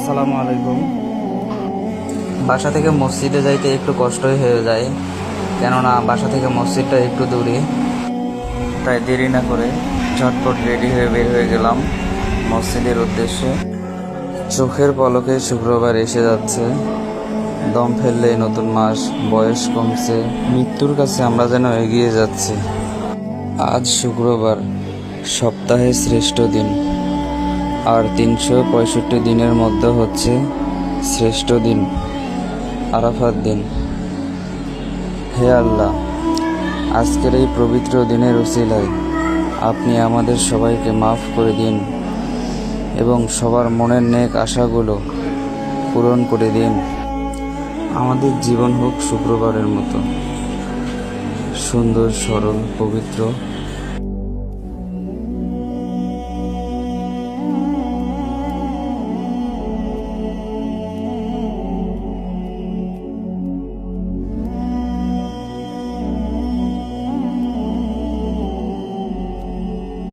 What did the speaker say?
আসসালামু আলাইকুম। বাসা থেকে মসজিদে যাইতে একটু কষ্টই হয়ে যায়, কেননা বাসা থেকে মসজিদটা একটু দূরে। তাই দেরি না করে ঝটপট রেডি হয়ে বের হয়ে গেলাম মসজিদের উদ্দেশ্যে। চোখের পলকে শুক্রবার এসে যাচ্ছে, দম ফেললে নতুন মাস, বয়স কমছে, মৃত্যুর কাছে আমরা যেন এগিয়ে যাচ্ছি। আজ শুক্রবার, সপ্তাহের শ্রেষ্ঠ দিন, আর 365 দিনের মধ্যে হচ্ছে শ্রেষ্ঠ দিন আরাফাত দিন। হে আল্লাহ, আজকের এই পবিত্র দিনের উসিলায় আপনি আমাদের সবাইকে মাফ করে দিন এবং সবার মনের নেক আশাগুলো পূরণ করে দিন। আমাদের জীবন হোক শুক্রবারের মতো সুন্দর, সরল, পবিত্র।